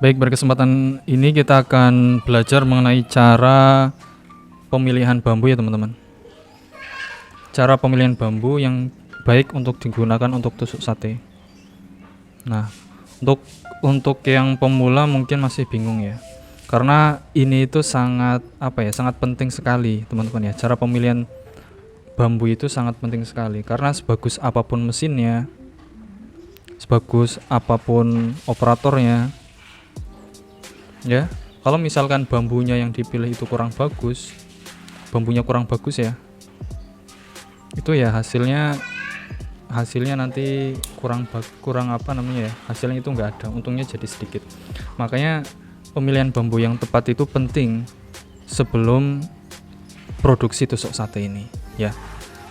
Baik, berkesempatan ini kita akan belajar mengenai cara pemilihan bambu ya teman-teman. Cara pemilihan bambu yang baik untuk digunakan untuk tusuk sate. Nah, untuk yang pemula mungkin masih bingung ya. Karena ini itu sangat sangat penting sekali teman-teman ya. Cara pemilihan bambu itu sangat penting sekali karena sebagus apapun mesinnya, sebagus apapun operatornya, ya, kalau misalkan bambunya yang dipilih itu bambunya kurang bagus ya, itu ya hasilnya nanti hasilnya itu enggak ada, untungnya jadi sedikit. Makanya pemilihan bambu yang tepat itu penting sebelum produksi tusuk sate ini ya.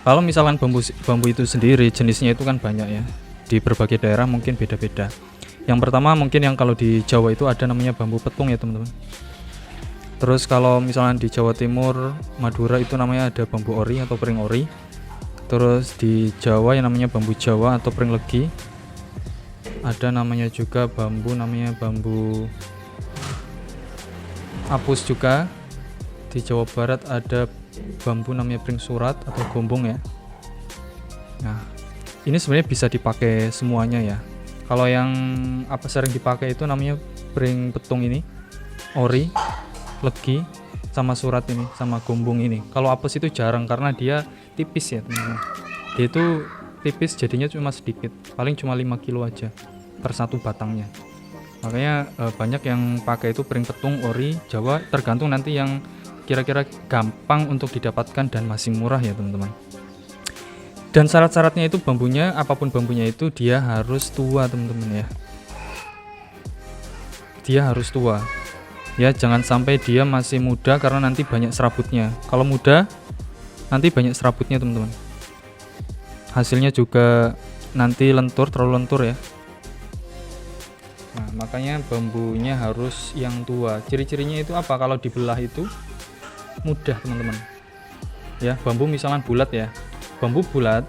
Kalau misalkan bambu itu sendiri jenisnya itu kan banyak ya, di berbagai daerah mungkin beda-beda. Yang pertama mungkin yang kalau di Jawa itu ada namanya bambu petung ya teman-teman. Terus kalau misalnya di Jawa Timur, Madura itu namanya ada bambu ori atau pring ori. Terus di Jawa yang namanya bambu Jawa atau pring legi. Ada namanya juga namanya bambu apus juga. Di Jawa Barat ada bambu namanya pring surat atau gombong ya. Nah, ini sebenarnya bisa dipakai semuanya ya. Kalau yang sering dipakai itu namanya pring petung ini, ori, legi, sama surat ini, sama gombong ini. Kalau apes itu jarang karena dia tipis ya teman-teman. Dia itu tipis jadinya cuma sedikit, paling cuma 5 kilo aja per satu batangnya. Makanya banyak yang pakai itu pring petung, ori, Jawa, tergantung nanti yang kira-kira gampang untuk didapatkan dan masih murah ya teman-teman. Dan syarat-syaratnya itu apapun bambunya itu dia harus tua teman-teman ya. Dia harus tua ya, jangan sampai dia masih muda karena nanti banyak serabutnya. Kalau muda nanti banyak serabutnya teman-teman, hasilnya juga nanti terlalu lentur ya. Nah, makanya bambunya harus yang tua. Ciri-cirinya itu apa? Kalau dibelah itu mudah teman-teman ya. Bambu misalnya bulat ya, bambu bulat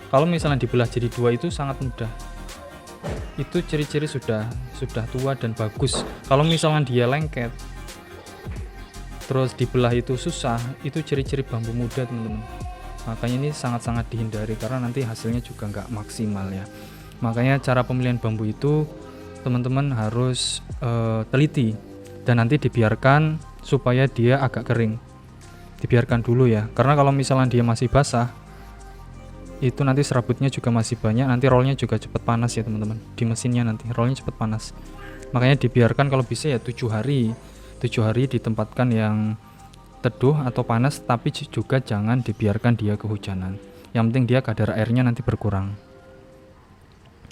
kalau misalnya dibelah jadi dua itu sangat mudah. Itu ciri-ciri sudah tua dan bagus. Kalau misalnya dia lengket terus dibelah itu susah, itu ciri-ciri bambu muda teman-teman. Makanya ini sangat-sangat dihindari karena nanti hasilnya juga nggak maksimal ya. Makanya cara pemilihan bambu itu teman-teman harus teliti dan nanti dibiarkan supaya dia agak kering. Dibiarkan dulu ya, karena kalau misalnya dia masih basah itu nanti serabutnya juga masih banyak, nanti rollnya juga cepat panas ya teman-teman. Di mesinnya nanti rollnya cepat panas. Makanya dibiarkan kalau bisa ya 7 hari ditempatkan yang teduh atau panas, tapi juga jangan dibiarkan dia kehujanan. Yang penting dia kadar airnya nanti berkurang.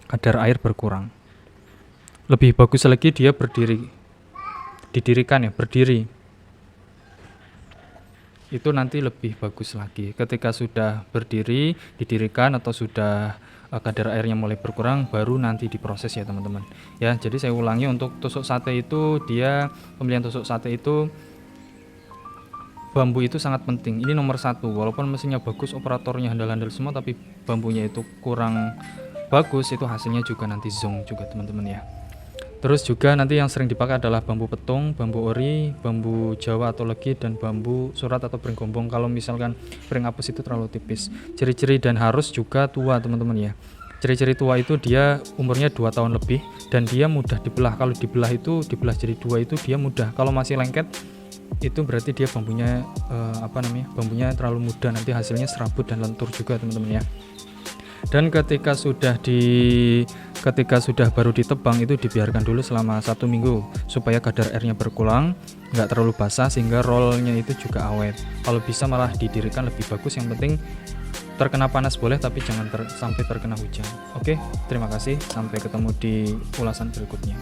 Kadar air berkurang. Lebih bagus lagi dia berdiri. Itu nanti lebih bagus lagi. Ketika sudah berdiri, didirikan atau sudah kadar airnya mulai berkurang, baru nanti diproses ya teman-teman. Ya, jadi saya ulangi, untuk tusuk sate itu pemilihan tusuk sate itu bambu itu sangat penting. Ini nomor 1. Walaupun mesinnya bagus, operatornya handal-handal semua, tapi bambunya itu kurang bagus, itu hasilnya juga nanti zonk juga teman-teman ya. Terus juga nanti yang sering dipakai adalah bambu petung, bambu ori, bambu Jawa atau legi, dan bambu surat atau pring gombong. Kalau misalkan pring apus itu terlalu tipis. Ciri-ciri dan harus juga tua teman-teman ya. Ciri-ciri tua itu dia umurnya 2 tahun lebih dan dia mudah dibelah. Kalau dibelah jadi 2 itu dia mudah. Kalau masih lengket itu berarti dia bambunya terlalu muda, nanti hasilnya serabut dan lentur juga teman-teman ya. Dan ketika sudah baru ditebang itu dibiarkan dulu selama 1 minggu supaya kadar airnya berkurang, nggak terlalu basah sehingga rollnya itu juga awet. Kalau bisa malah didirikan lebih bagus, yang penting terkena panas boleh tapi jangan sampai terkena hujan. Oke, terima kasih, sampai ketemu di ulasan berikutnya.